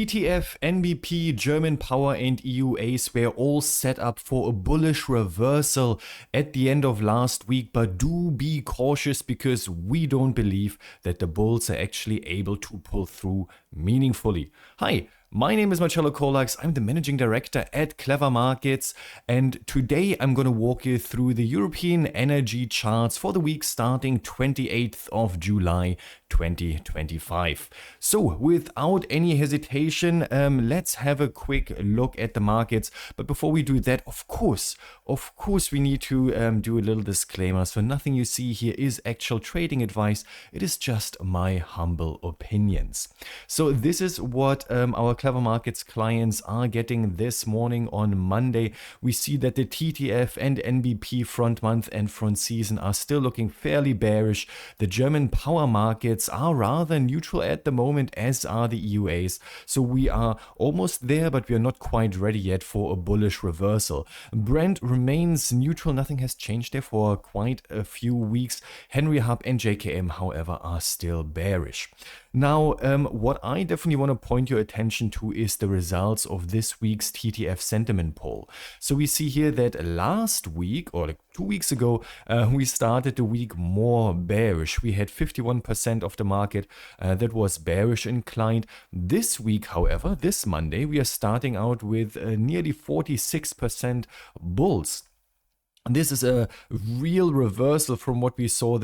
TTF, NBP, German Power and EUAs were all set up for a bullish reversal at the end of last week, but do be cautious because we don't believe that the bulls are actually able to pull through meaningfully. Hi, my name is Marcello Colax. I'm the managing director at Clever Markets, and today I'm going to walk you through the European energy charts for the week starting 28th of July 2025. So without any hesitation, let's have a quick look at the markets. But before we do that, of course, we need to do a little disclaimer. So nothing you see here is actual trading advice. It is just my humble opinions. So this is what our Clever Markets clients are getting this morning on Monday. We see that the TTF and NBP front month and front season are still looking fairly bearish. The German power markets are rather neutral at the moment, as are the EUAs. So we are almost there, but we are not quite ready yet for a bullish reversal. Brent remains neutral. Nothing has changed there for quite a few weeks. Henry Hub and JKM, however, are still bearish. Now, what I definitely want to point your attention to is the results of this week's TTF sentiment poll. So we see here that last week, or like 2 weeks ago, we started the week more bearish. We had 51% of the market that was bearish inclined. This week, however, this Monday, we are starting out with nearly 46% bulls. This is a real reversal from what we saw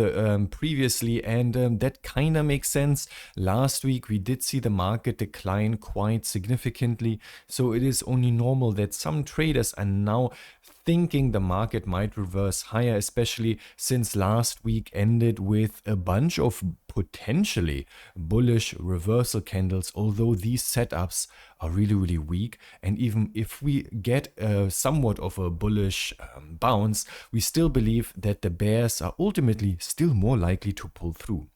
previously, and that kind of makes sense. Last week we did see the market decline quite significantly, so it is only normal that some traders are now thinking the market might reverse higher, especially since last week ended with a bunch of potentially bullish reversal candles, although these setups are really weak. And even if we get somewhat of a bullish bounce, we still believe that the bears are ultimately still more likely to pull through.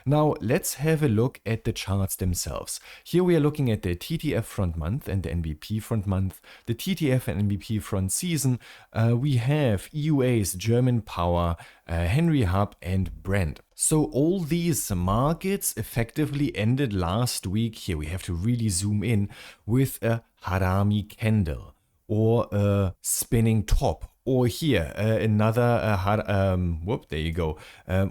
Now let's have a look at the charts themselves. Here we are looking at the TTF front month and the NBP front month, the TTF and NBP front season. We have EUAs, German Power, Henry Hub and Brent. So all these markets effectively ended last week. Here we have to really zoom in with a harami candle or a spinning top. Or here, another, there you go,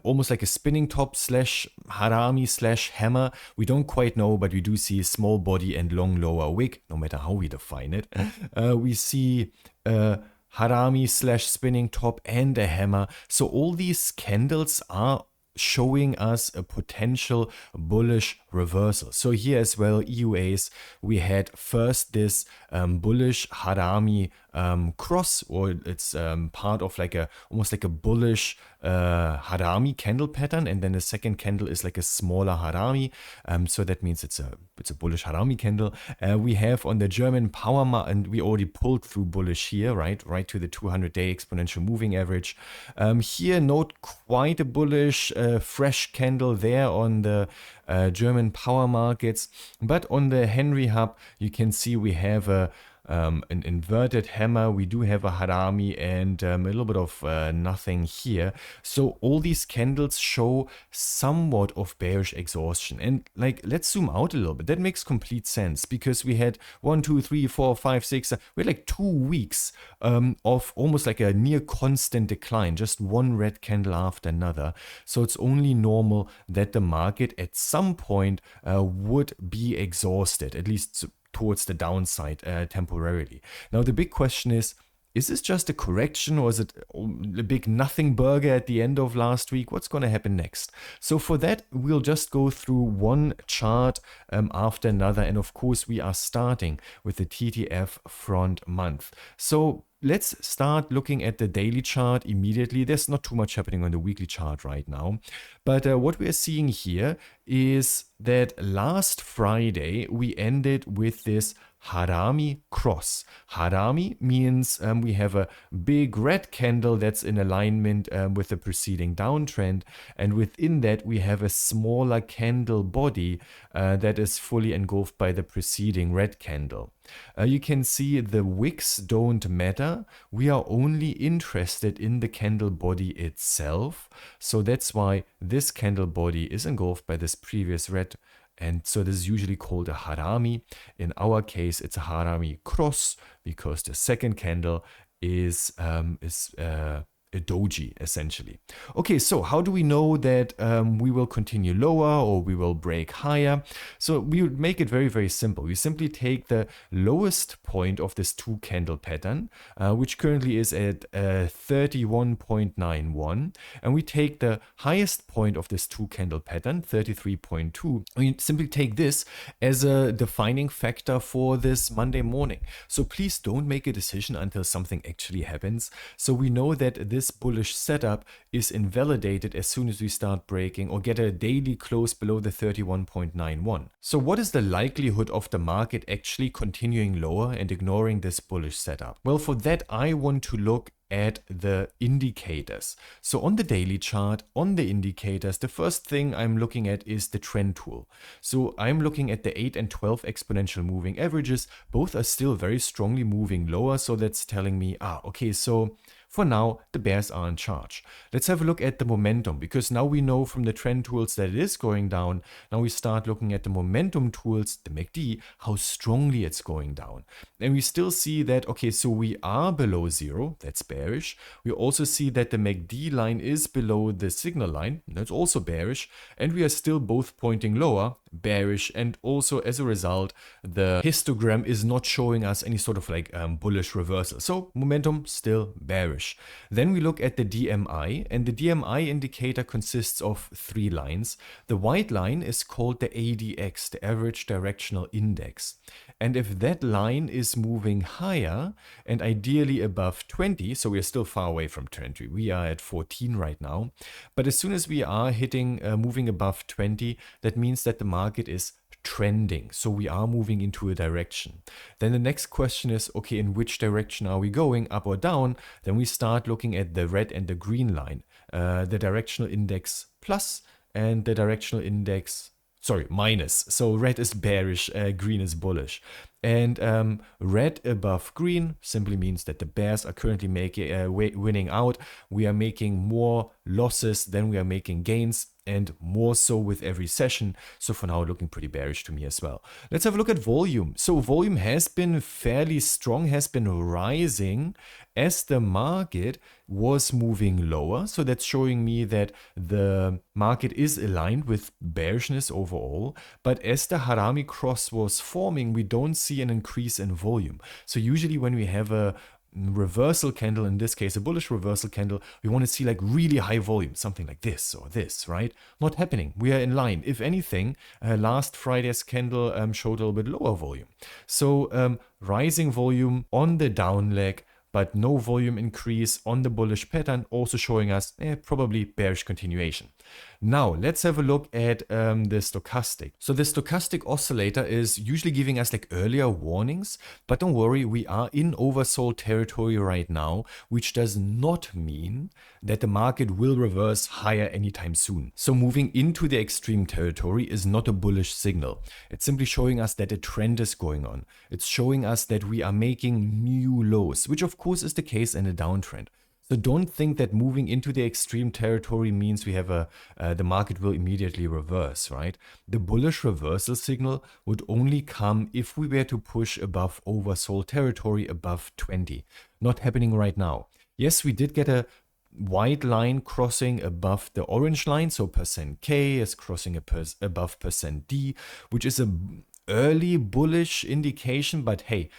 almost like a spinning top slash harami slash hammer. We don't quite know, but we do see small body and long lower wick, no matter how we define it. We see harami slash spinning top and a hammer. So all these candles are showing us a potential bullish reversal. So here as well, EUAs, we had first this bullish harami cross, or it's part of like almost like a bullish harami candle pattern, and then the second candle is like a smaller harami, so that means it's a bullish harami candle. We have on the German power and we already pulled through bullish here, right to the 200-day exponential moving average. Here, note quite a bullish fresh candle there on the German power markets, but on the Henry Hub you can see we have an inverted hammer. We do have a harami and a little bit of nothing here. So all these candles show somewhat of bearish exhaustion. And like, let's zoom out a little bit. That makes complete sense because we had 1, 2, 3, 4, 5, 6. We had like 2 weeks of almost like a near constant decline, just one red candle after another. So it's only normal that the market at some point would be exhausted, at least towards the downside temporarily. Now the big question is this just a correction, or is it a big nothing burger at the end of last week? What's going to happen next? So for that, we'll just go through one chart after another, and of course we are starting with the TTF front month. So let's start looking at the daily chart immediately. There's not too much happening on the weekly chart right now. But what we are seeing here is that last Friday, we ended with this harami cross. Harami means we have a big red candle that's in alignment with the preceding downtrend. And within that, we have a smaller candle body that is fully engulfed by the preceding red candle. You can see the wicks don't matter. We are only interested in the candle body itself. So that's why this candle body is engulfed by this previous red And so this is usually called a harami. In our case, it's a harami cross because the second candle is a doji essentially. Okay, so how do we know that we will continue lower or we will break higher? So we would make it very, very simple. We simply take the lowest point of this 2 candle pattern, which currently is at 31.91, and we take the highest point of this 2 candle pattern, 33.2. We simply take this as a defining factor for this Monday morning. So please don't make a decision until something actually happens. So we know that this bullish setup is invalidated as soon as we start breaking or get a daily close below the 31.91. So what is the likelihood of the market actually continuing lower and ignoring this bullish setup? Well, for that, I want to look at the indicators. So on the daily chart, on the indicators, the first thing I'm looking at is the trend tool. So I'm looking at the 8 and 12 exponential moving averages. Both are still very strongly moving lower. So that's telling me, okay, so for now, the bears are in charge. Let's have a look at the momentum, because now we know from the trend tools that it is going down. Now we start looking at the momentum tools, the MACD, how strongly it's going down. And we still see that, okay, so we are below zero, that's bearish. We also see that the MACD line is below the signal line, that's also bearish. And we are still both pointing lower, bearish, and also as a result, the histogram is not showing us any sort of like bullish reversal. So momentum still bearish. Then we look at the DMI, and the DMI indicator consists of 3 lines. The white line is called the ADX, the average directional index. And if that line is moving higher and ideally above 20, so we're still far away from 20, we are at 14 right now. But as soon as we are hitting moving above 20, that means that the market is trending. So we are moving into a direction. Then the next question is, okay, in which direction are we going, up or down? Then we start looking at the red and the green line, the directional index plus and the directional index, sorry, minus. So red is bearish, green is bullish. And red above green simply means that the bears are currently making winning out. We are making more losses than we are making gains, and more so with every session. So for now, looking pretty bearish to me as well. Let's have a look at volume. So volume has been fairly strong, has been rising as the market was moving lower. So that's showing me that the market is aligned with bearishness overall. But as the Harami cross was forming, we don't see an increase in volume. So usually when we have a reversal candle, in this case a bullish reversal candle, we want to see like really high volume, something like this or this, right? Not happening. We are in line. If anything, last Friday's candle showed a little bit lower volume. So rising volume on the down leg, but no volume increase on the bullish pattern, also showing us probably bearish continuation. Now, let's have a look at the stochastic. So the stochastic oscillator is usually giving us like earlier warnings, but don't worry, we are in oversold territory right now, which does not mean that the market will reverse higher anytime soon. So moving into the extreme territory is not a bullish signal. It's simply showing us that a trend is going on. It's showing us that we are making new lows, which of course is the case in a downtrend. So don't think that moving into the extreme territory means we have the market will immediately reverse, right? The bullish reversal signal would only come if we were to push above oversold territory above 20. Not happening right now. Yes, we did get a white line crossing above the orange line, so %K is crossing above %D, which is an early bullish indication, but hey,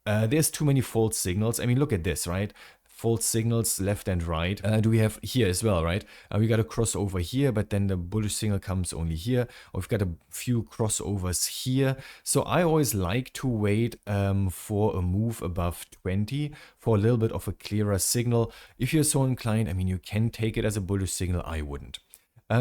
there's too many false signals. I mean, look at this, right? False signals left and right. Do we have here as well, right? We got a crossover here, but then the bullish signal comes only here. Or we've got a few crossovers here. So I always like to wait for a move above 20 for a little bit of a clearer signal. If you're so inclined, I mean, you can take it as a bullish signal. I wouldn't.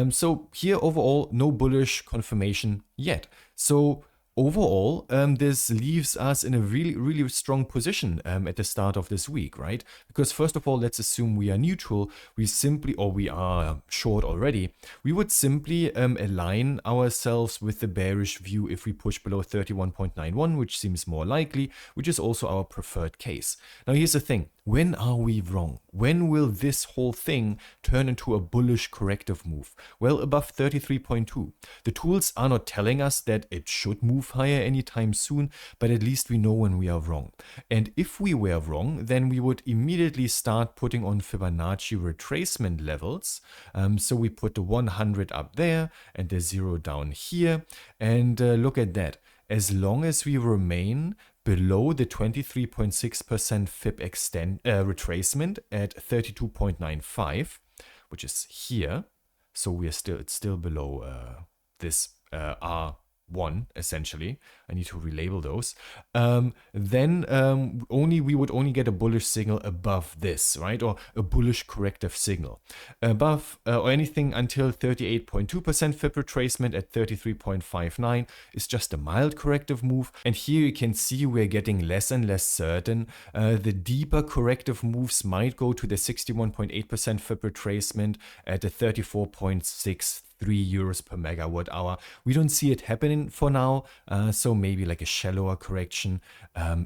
So here overall, no bullish confirmation yet. So overall, this leaves us in a really strong position at the start of this week, right? Because first of all, let's assume we are neutral. We simply, or we are short already, we would simply align ourselves with the bearish view if we push below 31.91, which seems more likely, which is also our preferred case. Now, here's the thing. when are we wrong? When will this whole thing turn into a bullish corrective move? Well, above 33.2. The tools are not telling us that it should move higher anytime soon, but at least we know when we are wrong. And if we were wrong, then we would immediately start putting on Fibonacci retracement levels. So we put the 100 up there and the 0 down here. And look at that. As long as we remain below the 23.6% Fib retracement at 32.95, which is here, so it's still below this R1 essentially. I need to relabel those. Then we would only get a bullish signal above this, right? Or a bullish corrective signal. Above or anything until 38.2% Fib retracement at 33.59 is just a mild corrective move. And here you can see we're getting less and less certain. The deeper corrective moves might go to the 61.8% Fib retracement at a 34.63 euros per megawatt hour. We don't see it happening for now, so maybe like a shallower correction,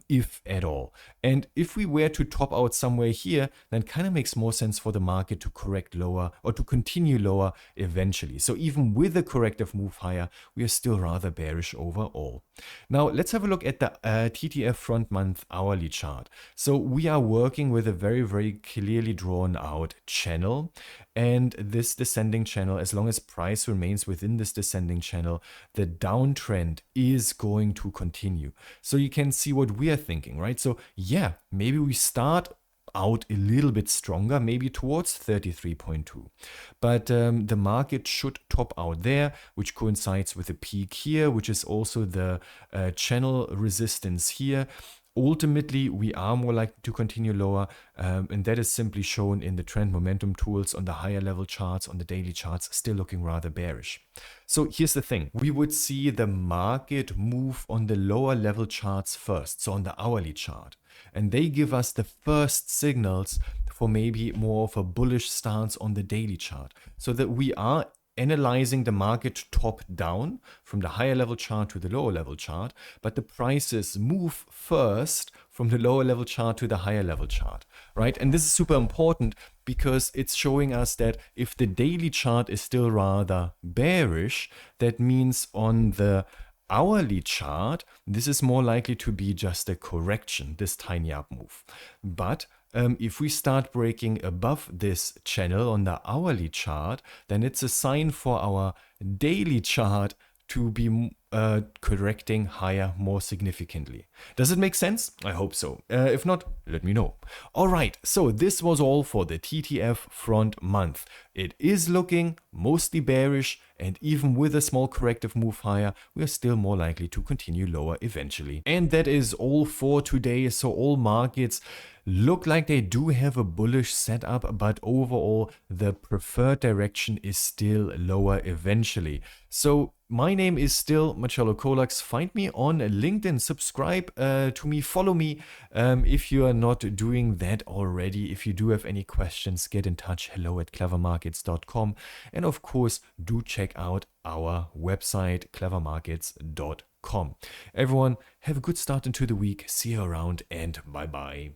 if at all. And if we were to top out somewhere here, then kind of makes more sense for the market to correct lower or to continue lower eventually. So even with a corrective move higher, we are still rather bearish overall. Now let's have a look at the TTF front month hourly chart. So we are working with a very, very clearly drawn out channel, and this descending channel, as long as price remains within this descending channel, the downtrend is going to continue. So you can see what we are thinking, right? So yeah, maybe we start out a little bit stronger, maybe towards 33.2. But the market should top out there, which coincides with the peak here, which is also the channel resistance here. Ultimately, we are more likely to continue lower, and that is simply shown in the trend momentum tools on the higher level charts, on the daily charts, still looking rather bearish. So here's the thing. We would see the market move on the lower level charts first, so on the hourly chart. And they give us the first signals for maybe more of a bullish stance on the daily chart, so that we are analyzing the market top down from the higher level chart to the lower level chart, but the prices move first from the lower level chart to the higher level chart, right? And this is super important because it's showing us that if the daily chart is still rather bearish, that means on the hourly chart, this is more likely to be just a correction, this tiny up move. But if we start breaking above this channel on the hourly chart, then it's a sign for our daily chart to be correcting higher more significantly. Does it make sense? I hope so. If not, let me know. All right, so this was all for the TTF front month. It is looking mostly bearish, and even with a small corrective move higher, we are still more likely to continue lower eventually. And that is all for today. So all markets look like they do have a bullish setup, but overall the preferred direction is still lower eventually. So my name is still Marcello Colax. Find me on LinkedIn, subscribe to me, follow me if you are not doing that already. If you do have any questions, get in touch, hello@clevermarkets.com. And of course, do check out our website, clevermarkets.com. Everyone, have a good start into the week. See you around, and bye-bye.